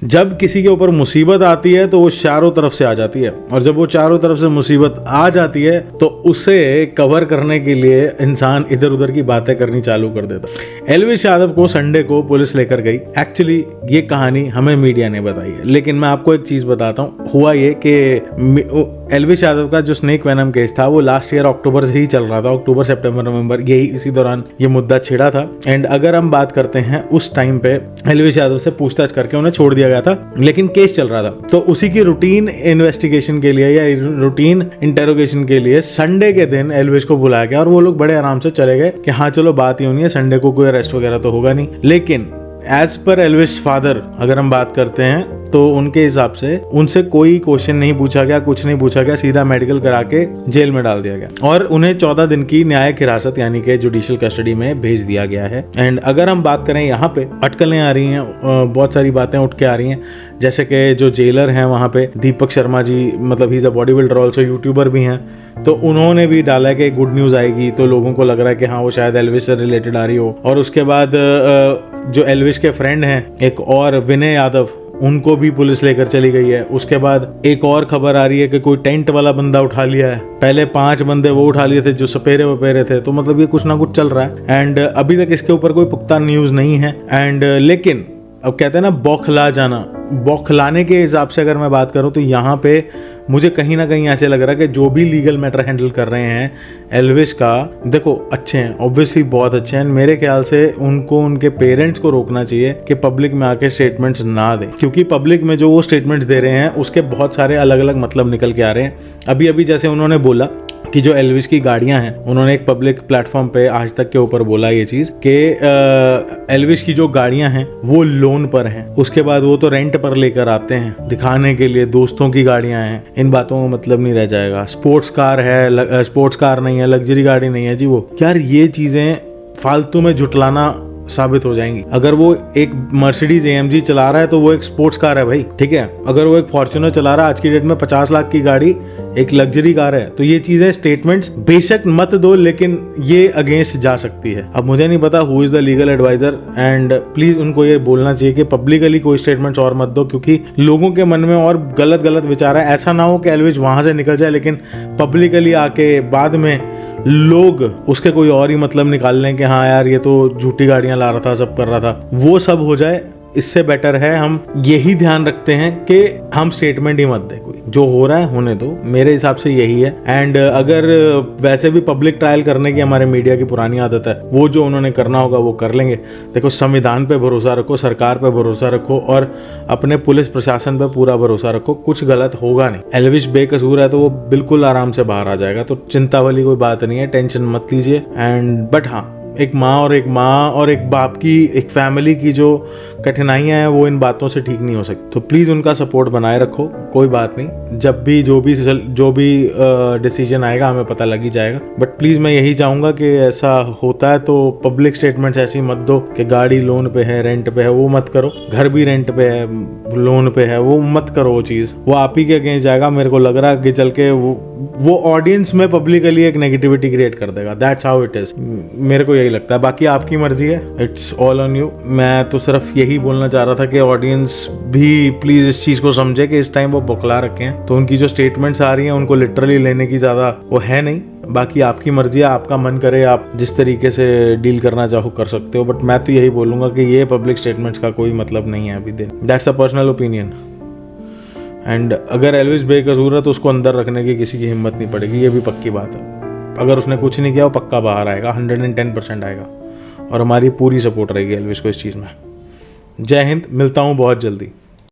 जब किसी के ऊपर मुसीबत आती है तो वो चारों तरफ से आ जाती है, और जब वो चारों तरफ से मुसीबत आ जाती है तो उसे कवर करने के लिए इंसान इधर उधर की बातें करनी चालू कर देता। एल्विश यादव को संडे को पुलिस लेकर गई। एक्चुअली ये कहानी हमें मीडिया ने बताई है, लेकिन मैं आपको एक चीज बताता हूँ। हुआ ये कि एल्विश यादव का जो स्नेक वेनम केस था वो लास्ट ईयर अक्टूबर से ही चल रहा था, अक्टूबर सितंबर नवंबर, यही इसी दौरान ये मुद्दा छिड़ा था। एंड अगर हम बात करते हैं उस टाइम पे एल्विश यादव से पूछताछ करके उन्हें छोड़ दिया गया था, लेकिन केस चल रहा था। तो उसी की रूटीन इन्वेस्टिगेशन के लिए या रूटीन इंटेरोगेशन के लिए संडे के दिन एल्विश को बुलाया गया, और वो लोग बड़े आराम से चले गए कि हाँ चलो बात ही होनी है, संडे को कोई अरेस्ट वगैरह तो होगा नहीं। लेकिन एज पर एल्विश फादर अगर हम बात करते हैं तो उनके हिसाब से उनसे कोई क्वेश्चन नहीं पूछा गया, कुछ नहीं पूछा गया, सीधा मेडिकल करा के जेल में डाल दिया गया और उन्हें 14 दिन की न्यायिक हिरासत यानी कि जुडिशियल कस्टडी में भेज दिया गया है। एंड अगर हम बात करें यहाँ पे अटकलें आ रही हैं, बहुत सारी बातें उठ के आ रही हैं, जैसे कि जो जेलर हैं वहाँ पे दीपक शर्मा जी, मतलब he is a body builder also, YouTuber भी हैं, तो उन्होंने भी डाला है कि गुड न्यूज़ आएगी, तो लोगों को लग रहा है कि हाँ वो शायद एल्विश से रिलेटेड आ रही हो। और उसके बाद जो एल्विश के फ्रेंड हैं एक और विनय यादव, उनको भी पुलिस लेकर चली गई है। उसके बाद एक और खबर आ रही है कि कोई टेंट वाला बंदा उठा लिया है, पहले 5 बंदे वो उठा लिए थे जो सपेरे वपेरे थे, तो मतलब ये कुछ ना कुछ चल रहा है। एंड अभी तक इसके ऊपर कोई पुख्ता न्यूज़ नहीं है। एंड लेकिन अब कहते हैं ना बौखला जाना, बौखलाने के हिसाब से अगर मैं बात करूं तो यहाँ पे मुझे कहीं ना कहीं ऐसे लग रहा है कि जो भी लीगल मैटर हैंडल कर रहे हैं एल्विश का, देखो अच्छे हैं, ऑब्वियसली बहुत अच्छे हैं। मेरे ख्याल से उनको उनके पेरेंट्स को रोकना चाहिए कि पब्लिक में आके स्टेटमेंट्स ना दें, क्योंकि पब्लिक में जो वो स्टेटमेंट्स दे रहे हैं उसके बहुत सारे अलग अलग मतलब निकल के आ रहे हैं। अभी अभी जैसे उन्होंने बोला कि जो एल्विश की गाड़ियां हैं, उन्होंने एक पब्लिक प्लेटफॉर्म पे आज तक के ऊपर बोला ये चीज कि एल्विश की जो गाड़ियां हैं वो लोन पर हैं, उसके बाद वो तो रेंट पर लेकर आते हैं दिखाने के लिए, दोस्तों की गाड़ियां हैं, इन बातों का मतलब नहीं रह जाएगा। स्पोर्ट्स कार है, स्पोर्ट्स कार नहीं है, लग्जरी गाड़ी नहीं है जी वो, यार ये चीजें फालतू में झुटलाना साबित हो जाएंगी। अगर वो एक मर्सिडीज AMG चला रहा है तो वो एक स्पोर्ट्स कार है भाई, ठीक है। अगर वो एक फॉर्च्यूनर चला रहा है, आज की डेट में 50 लाख की गाड़ी एक लग्जरी कार है, तो ये चीजें स्टेटमेंट्स बेशक मत दो, लेकिन ये अगेंस्ट जा सकती है। अब मुझे नहीं पता who is the legal advisor, and please उनको ये बोलना चाहिए कि पब्लिकली कोई स्टेटमेंट्स और मत दो, क्योंकि लोगों के मन में और गलत गलत विचार है। ऐसा ना हो कि एल्विश वहां से निकल जाए लेकिन पब्लिकली आके बाद में लोग उसके कोई और ही मतलब निकाल लें कि हाँ यार ये तो झूठी गाड़ियां ला रहा था, सब कर रहा था, वो सब हो जाए। इससे बेटर है हम यही ध्यान रखते हैं कि हम स्टेटमेंट ही मत दें, कोई जो हो रहा है होने दो, मेरे हिसाब से यही है। एंड अगर वैसे भी पब्लिक ट्रायल करने की हमारे मीडिया की पुरानी आदत है, वो जो उन्होंने करना होगा वो कर लेंगे। देखो संविधान पे भरोसा रखो, सरकार पे भरोसा रखो और अपने पुलिस प्रशासन पे पूरा भरोसा रखो, कुछ गलत होगा नहीं। एल्विश बेकसूर है तो वो बिल्कुल आराम से बाहर आ जाएगा, तो चिंता वाली कोई बात नहीं है, टेंशन मत लीजिए। एंड बट हाँ, एक माँ और एक बाप की, एक फैमिली की जो कठिनाइयां हैं वो इन बातों से ठीक नहीं हो सकती, तो प्लीज उनका सपोर्ट बनाए रखो। कोई बात नहीं, जब भी जो भी डिसीजन आएगा हमें पता लग ही जाएगा। बट प्लीज मैं यही चाहूंगा कि ऐसा होता है तो पब्लिक स्टेटमेंट्स ऐसी मत दो कि गाड़ी लोन पे है, रेंट पे है, वो मत करो। घर भी रेंट पे है, लोन पे है, वो मत करो। वो चीज वो आप ही के अगेंस्ट जाएगा। मेरे को लग रहा है कि चल के वो ऑडियंस में पब्लिकली एक नेगेटिविटी क्रिएट कर देगा। दैट्स हाउ इट इज, मेरे को यही लगता है। बाकी आपकी मर्जी है, इट्स ऑल ऑन यू। मैं तो सिर्फ यही बोलना चाह रहा था कि ऑडियंस भी प्लीज इस चीज को समझे कि इस टाइम वो बौखला रखे हैं, तो उनकी जो स्टेटमेंट्स आ रही हैं उनको लिटरली लेने की ज्यादा वो है नहीं। बाकी आपकी मर्जी है, आपका मन करे आप जिस तरीके से डील करना चाहो कर सकते हो, बट मैं तो यही बोलूंगा कि ये पब्लिक स्टेटमेंट्स का कोई मतलब नहीं है अभी दिन। That's a personal opinion. And अगर एल्विश बेकसूर है तो उसको अंदर रखने की किसी की हिम्मत नहीं पड़ेगी, ये भी पक्की बात है। अगर उसने कुछ नहीं किया वो पक्का बाहर आएगा, 110% आएगा, और हमारी पूरी सपोर्ट रहेगी एल्विश को इस चीज़ में। जय हिंद, मिलता हूँ बहुत जल्दी।